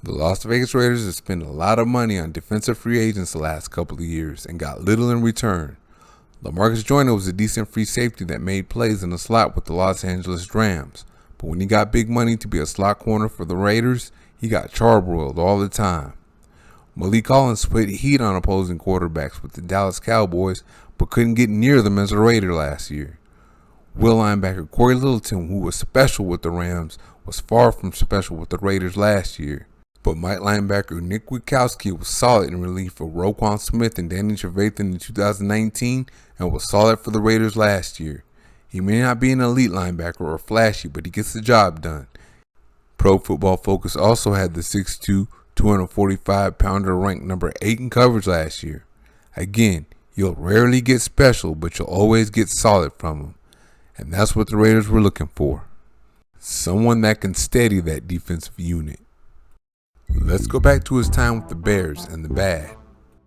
The Las Vegas Raiders have spent a lot of money on defensive free agents the last couple of years and got little in return. LaMarcus Joyner was a decent free safety that made plays in the slot with the Los Angeles Rams, but when he got big money to be a slot corner for the Raiders, he got charbroiled all the time. Malik Collins put heat on opposing quarterbacks with the Dallas Cowboys, but couldn't get near them as a Raider last year. Will linebacker Corey Littleton, who was special with the Rams, was far from special with the Raiders last year. But Mike linebacker Nick Kwiatkoski was solid in relief for Roquan Smith and Danny Trevathan in 2019 and was solid for the Raiders last year. He may not be an elite linebacker or flashy, but he gets the job done. Pro Football Focus also had the 6'2", 245-pounder ranked number 8 in coverage last year. Again, you'll rarely get special, but you'll always get solid from him. And that's what the Raiders were looking for. Someone that can steady that defensive unit. Let's go back to his time with the Bears and the bad.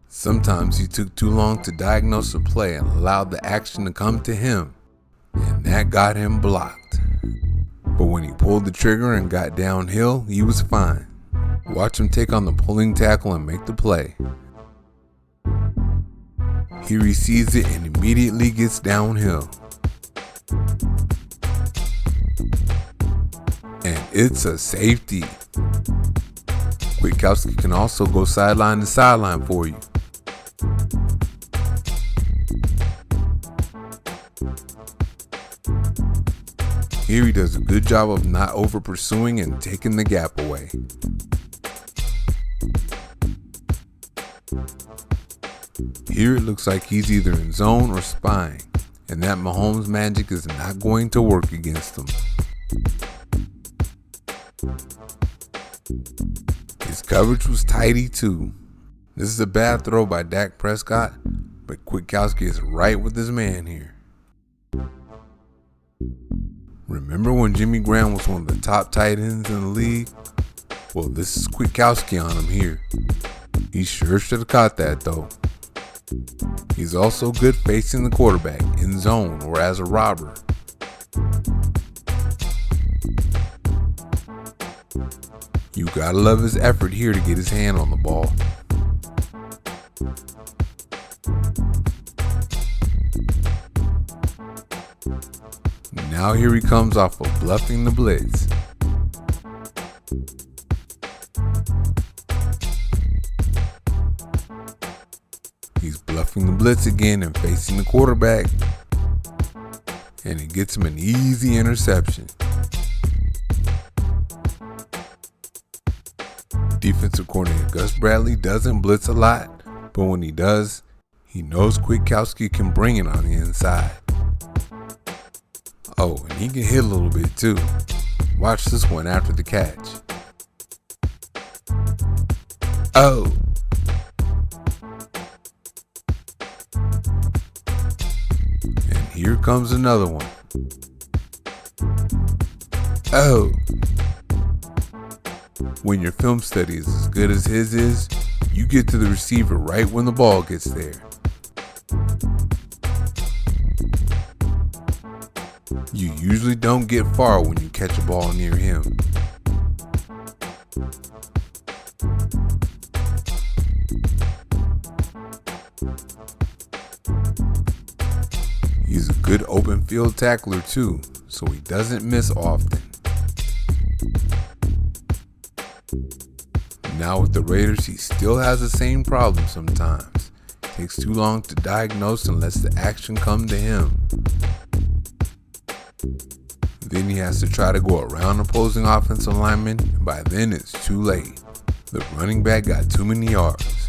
Sometimes he took too long to diagnose a play and allowed the action to come to him, and that got him blocked. But when he pulled the trigger and got downhill, he was fine. Watch him take on the pulling tackle and make the play. He receives it and immediately gets downhill. And it's a safety. Kwiatkowski can also go sideline to sideline for you. Here he does a good job of not over pursuing and taking the gap away. Here it looks like he's either in zone or spying, and that Mahomes magic is not going to work against him. His coverage was tidy too. This is a bad throw by Dak Prescott, but Kwiatkowski is right with his man here. Remember when Jimmy Graham was one of the top tight ends in the league? Well, this is Kwiatkowski on him here. He sure should have caught that though. He's also good facing the quarterback in zone or as a robber. You gotta love his effort here to get his hand on the ball. Now here he comes off of bluffing the blitz. He's bluffing the blitz again and facing the quarterback, and it gets him an easy interception. Defensive coordinator Gus Bradley doesn't blitz a lot, but when he does, he knows Kwiatkowski can bring it on the inside. Oh, and he can hit a little bit too. Watch this one after the catch. Oh. And here comes another one. Oh. When your film study is as good as his is, you get to the receiver right when the ball gets there. You usually don't get far when you catch a ball near him. He's a good open field tackler too, so he doesn't miss often. Now with the Raiders, he still has the same problem sometimes. Takes too long to diagnose and lets the action come to him. Then he has to try to go around opposing offensive linemen, and by then it's too late. The running back got too many yards.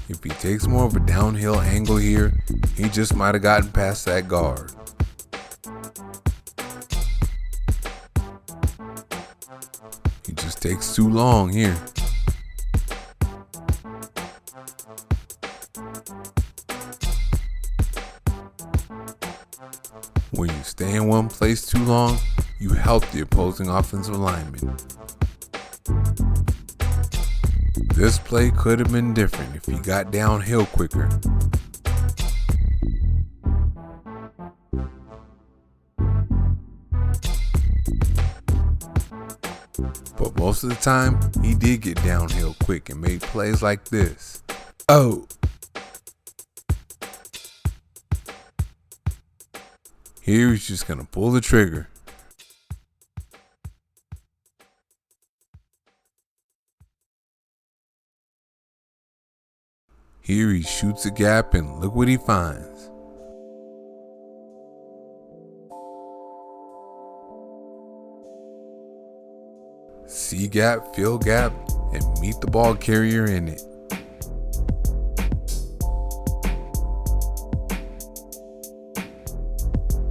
If he takes more of a downhill angle here, he just might have gotten past that guard. He just takes too long here. When you stay in one place too long, you help the opposing offensive lineman. This play could have been different if he got downhill quicker. But most of the time, he did get downhill quick and made plays like this. Oh! Here he's just gonna pull the trigger. Here he shoots a gap and look what he finds. See gap, fill gap, and meet the ball carrier in it.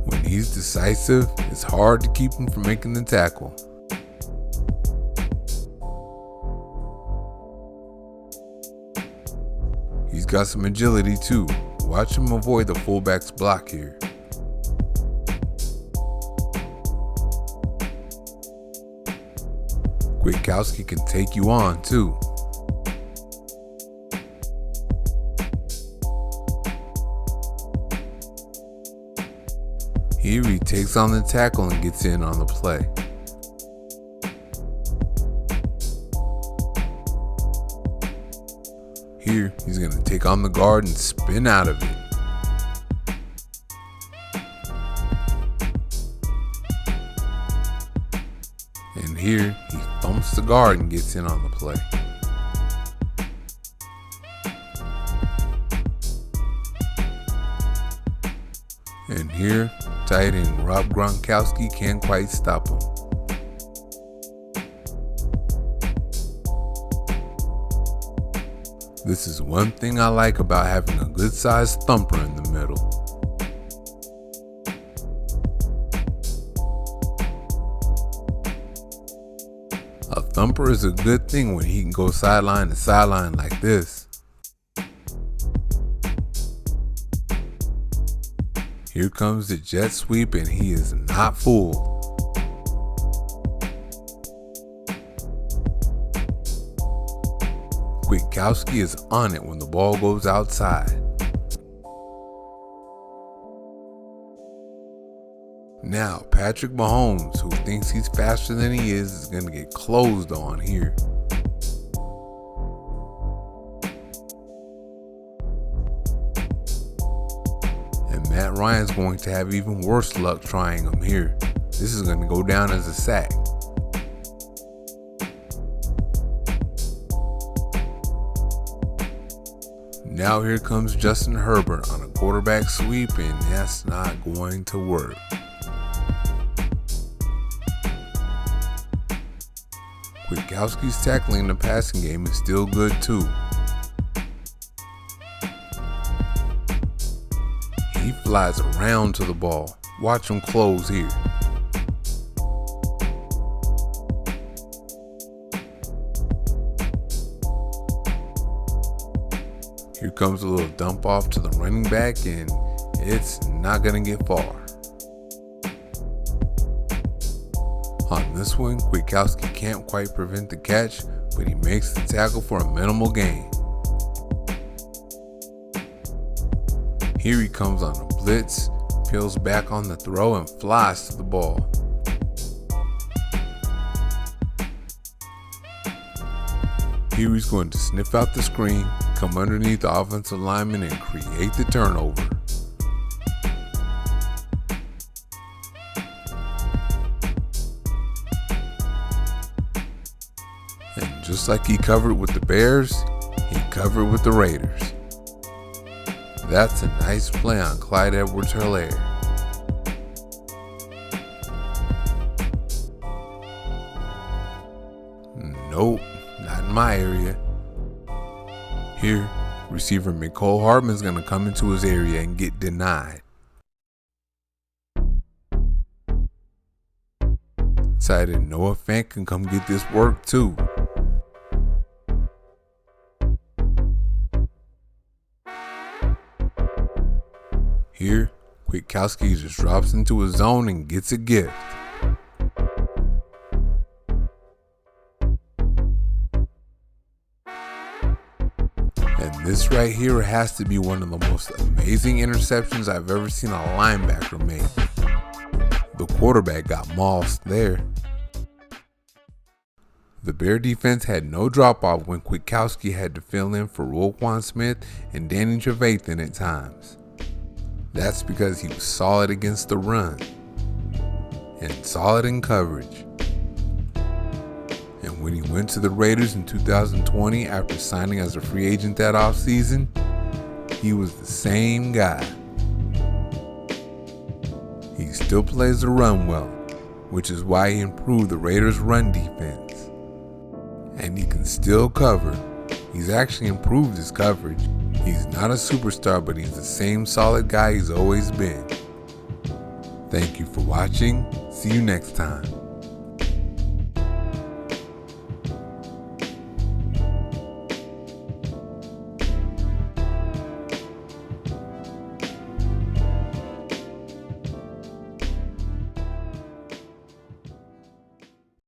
When he's decisive, it's hard to keep him from making the tackle. He's got some agility too. Watch him avoid the fullback's block here. Kwiatkowski can take you on too. Here he takes on the tackle and gets in on the play. Here he's going to take on the guard and spin out of it. And here he thumps the guard and gets in on the play. And here, tight end Rob Gronkowski can't quite stop him. This is one thing I like about having a good-sized thumper in the middle. A thumper is a good thing when he can go sideline to sideline like this. Here comes the jet sweep and he is not fooled. Kwiatkowski is on it when the ball goes outside. Now, Patrick Mahomes, who thinks he's faster than he is going to get closed on here. And Matt Ryan's going to have even worse luck trying him here. This is going to go down as a sack. Now here comes Justin Herbert on a quarterback sweep, and that's not going to work. Kwiatkowski's tackling in the passing game is still good too. He flies around to the ball. Watch him close here. Here comes a little dump off to the running back, and it's not going to get far. On this one, Kwiatkowski can't quite prevent the catch, but he makes the tackle for a minimal gain. Here he comes on a blitz, peels back on the throw, and flies to the ball. Here he's going to sniff out the screen, come underneath the offensive lineman, and create the turnover. And just like he covered with the Bears, he covered with the Raiders. That's a nice play on Clyde Edwards-Helaire. Nope, not in my area. Here, receiver Mecole Hardman's going to come into his area and get denied. Tight end Noah Fant can come get this work too. Here, Kwiatkowski just drops into his zone and gets a gift. And this right here has to be one of the most amazing interceptions I've ever seen a linebacker make. The quarterback got mossed there. The Bear defense had no drop-off when Kwiatkowski had to fill in for Roquan Smith and Danny Trevathan at times. That's because he was solid against the run and solid in coverage. And when he went to the Raiders in 2020 after signing as a free agent that offseason, he was the same guy. He still plays the run well, which is why he improved the Raiders' run defense. And he can still cover. He's actually improved his coverage. He's not a superstar, but he's the same solid guy he's always been. Thank you for watching. See you next time.